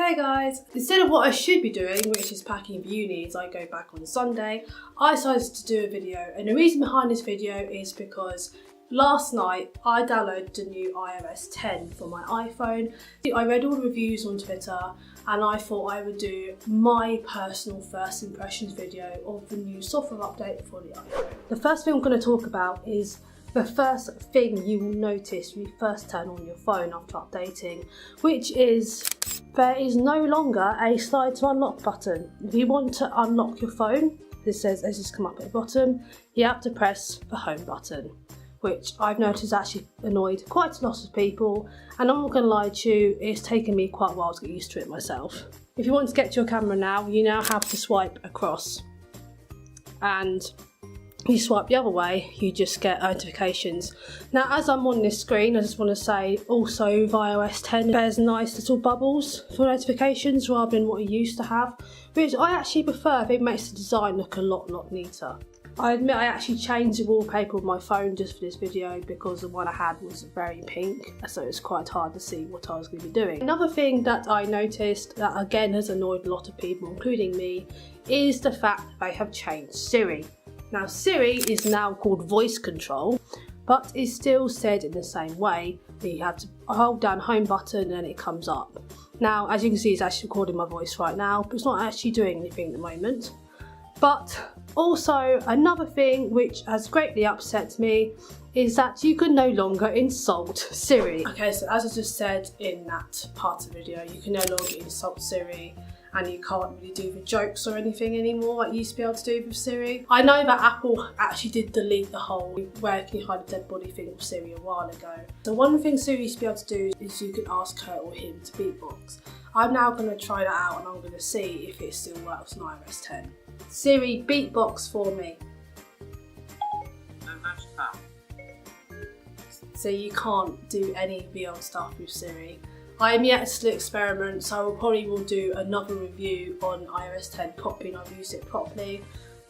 Hey guys! Instead of what I should be doing, which is packing for uni as I go back on Sunday, I decided to do a video, and the reason behind this video is because last night I downloaded the new iOS 10 for my iPhone. I read all the reviews on Twitter and I thought I would do my personal first impressions video of the new software update for the iPhone. The first thing I'm going to talk about is the first thing you will notice when you first turn on your phone after updating, which is there is no longer a slide to unlock button. If you want to unlock your phone, this says, as it's come up at the bottom, you have to press the home button, which I've noticed actually annoyed quite a lot of people, and I'm not going to lie to you, it's taken me quite a while to get used to it myself. If you want to get to your camera now, you now have to swipe across, and you swipe the other way, you just get notifications. Now, as I'm on this screen, I just want to say also with iOS 10 there's nice little bubbles for notifications rather than what you used to have, which I actually prefer. It makes the design look a lot neater. I admit I actually changed the wallpaper of my phone just for this video because the one I had was very pink, so it's quite hard to see what I was going to be doing. Another thing that I noticed that again has annoyed a lot of people, including me, is the fact that they have changed Siri. Now, Siri is now called voice control, but is still said in the same way. You have to hold down home button and it comes up. Now, as you can see, it's actually recording my voice right now, but it's not actually doing anything at the moment. But also another thing which has greatly upset me is that you can no longer insult Siri. Okay, so as I just said in that part of the video, you can no longer insult Siri, and you can't really do the jokes or anything anymore like you used to be able to do with Siri. I know that Apple actually did delete the whole where can you hide a dead body thing with Siri a while ago. So one thing Siri used to be able to do is you can ask her or him to beatbox. I'm now going to try that out and I'm going to see if it still works on iOS 10. Siri, beatbox for me. So you can't do any of the old stuff with Siri. I am yet to experiment, so I probably will do another review on iOS 10 properly and I've used it properly.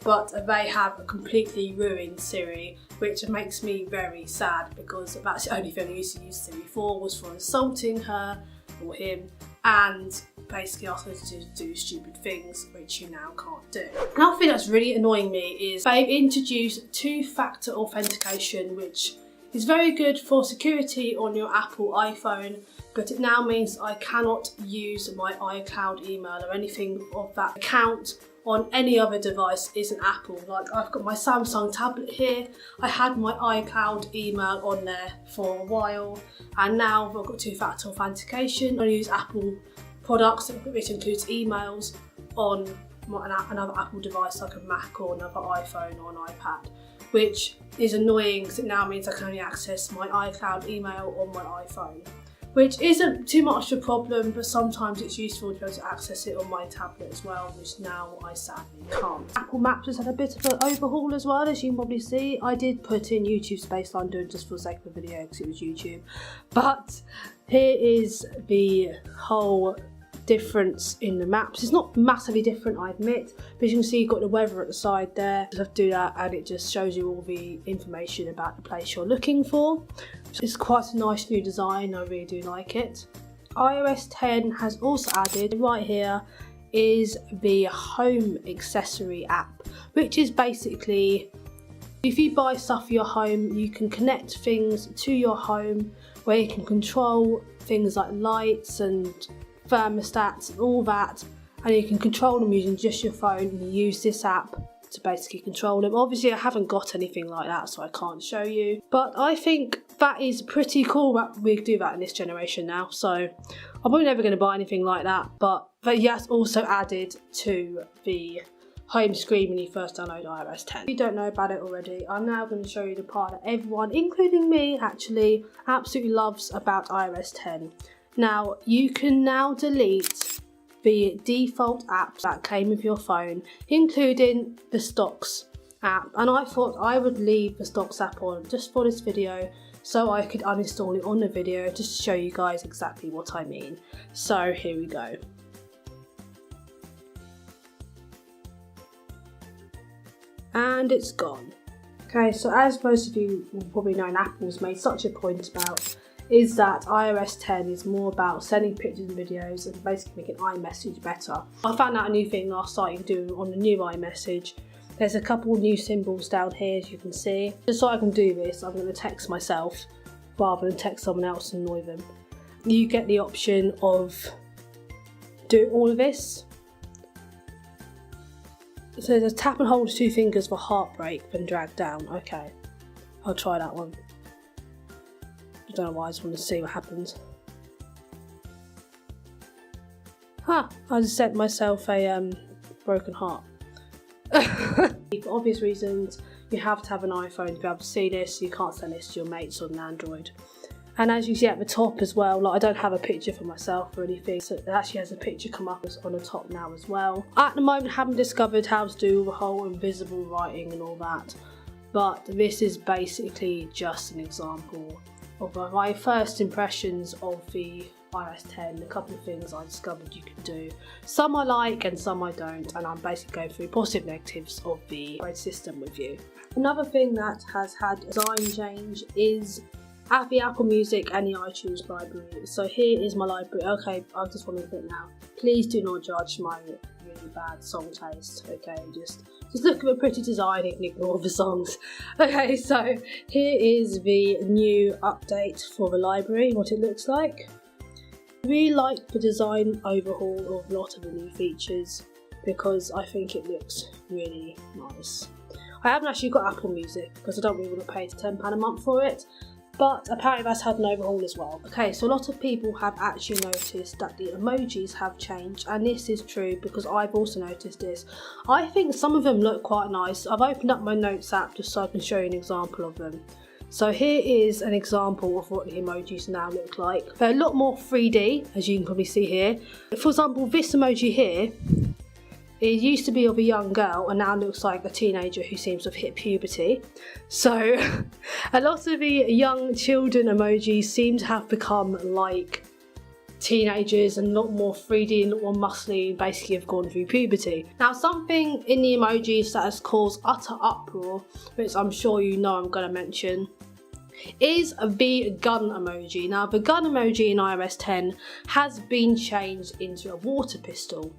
But they have completely ruined Siri, which makes me very sad because that's the only thing I used to use Siri for, was for insulting her or him and basically asking her to do stupid things, which you now can't do. Another thing that's really annoying me is they've introduced two-factor authentication, which is very good for security on your Apple iPhone, but it now means I cannot use my iCloud email or anything of that account on any other device isn't Apple. Like, I've got my Samsung tablet here, I had my iCloud email on there for a while, and now I've got two-factor authentication. I use Apple products, which includes emails, on another Apple device like a Mac or another iPhone or an iPad, which is annoying because it now means I can only access my iCloud email on my iPhone, which isn't too much of a problem, but sometimes it's useful to be able to access it on my tablet as well, which now I sadly can't. Apple Maps has had a bit of an overhaul as well, as you can probably see. I did put in YouTube Space London just for the sake of the video because it was YouTube, but here is the whole difference in the maps. It's not massively different, I admit, but as you can see, you've got the weather at the side there. You have to do that and it just shows you all the information about the place you're looking for. It's quite a nice new design, I really do like it. iOS 10 has also added, right here, is the Home Accessory app, which is basically, if you buy stuff for your home, you can connect things to your home where you can control things like lights and thermostats and all that, and you can control them using just your phone, and you use this app to basically control them. Obviously I haven't got anything like that, so I can't show you, but I think that is pretty cool that we do that in this generation now. So I'm probably never going to buy anything like that, but yes, also added to the home screen when you first download iOS 10. If you don't know about it already, I'm now going to show you the part that everyone, including me actually, absolutely loves about iOS 10. Now, you can now delete the default apps that came with your phone, including the Stocks app. And I thought I would leave the Stocks app on just for this video so I could uninstall it on the video just to show you guys exactly what I mean. So here we go. And it's gone. Okay, so as most of you will probably know, Apple's made such a point about is that iOS 10 is more about sending pictures and videos and basically making iMessage better. I found out a new thing last night you can do on the new iMessage. There's a couple new symbols down here, as you can see. Just so I can do this, I'm going to text myself rather than text someone else and annoy them. You get the option of doing all of this. So there's a tap and hold with 2 fingers for heartbreak, then drag down. Okay, I'll try that one. I don't know why, I just want to see what happens. I just sent myself a broken heart. For obvious reasons, you have to have an iPhone to be able to see this. You can't send this to your mates on an Android. And as you see at the top as well, like I don't have a picture for myself or anything, so it actually has a picture come up on the top now as well. At the moment, I haven't discovered how to do the whole invisible writing and all that, but this is basically just an example of my first impressions of the iOS 10, a couple of things I discovered you can do. Some I like and some I don't, and I'm basically going through positive negatives of the system with you. Another thing that has had a design change is at the Apple Music and the iTunes library. So here is my library. Okay, I just want to put now. Please do not judge my really bad song taste. Okay, just look at the pretty design and ignore the songs. Okay, so here is the new update for the library, what it looks like. I really like the design overhaul of a lot of the new features because I think it looks really nice. I haven't actually got Apple Music because I don't really want to pay £10 a month for it, but apparently that's had an overhaul as well. Okay, so a lot of people have actually noticed that the emojis have changed, and this is true because I've also noticed this. I think some of them look quite nice. I've opened up my Notes app just so I can show you an example of them. So here is an example of what the emojis now look like. They're a lot more 3D, as you can probably see here. For example, this emoji here, it used to be of a young girl and now looks like a teenager who seems to have hit puberty. So a lot of the young children emojis seem to have become like teenagers and a lot more 3D and a lot more muscly and basically have gone through puberty. Now something in the emojis that has caused utter uproar, which I'm sure you know I'm going to mention, is the gun emoji. Now the gun emoji in iOS 10 has been changed into a water pistol.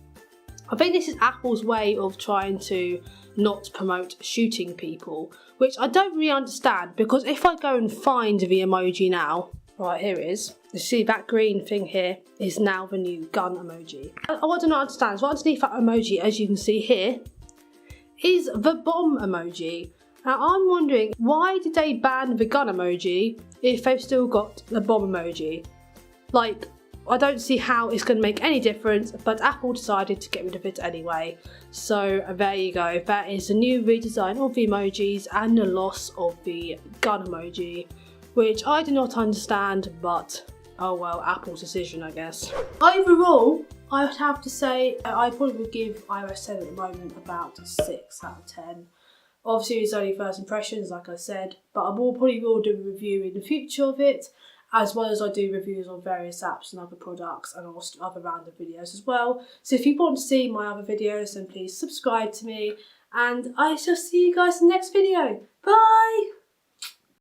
I think this is Apple's way of trying to not promote shooting people, which I don't really understand, because if I go and find the emoji now, right, here it is. You see that green thing here is now the new gun emoji. What I do not understand, so underneath that emoji, as you can see here, is the bomb emoji. Now I'm wondering, why did they ban the gun emoji if they've still got the bomb emoji? Like, I don't see how it's going to make any difference, but Apple decided to get rid of it anyway. So there you go, that is a new redesign of the emojis and the loss of the gun emoji, which I do not understand, but oh well, Apple's decision, I guess. Overall, I would have to say I probably would give iOS 10 at the moment about a 6 out of 10. Obviously it's only first impressions, like I said, but I probably will do a review in the future of it, as well as I do reviews on various apps and other products and also other random videos as well. So if you want to see my other videos, then please subscribe to me, and I shall see you guys in the next video. Bye!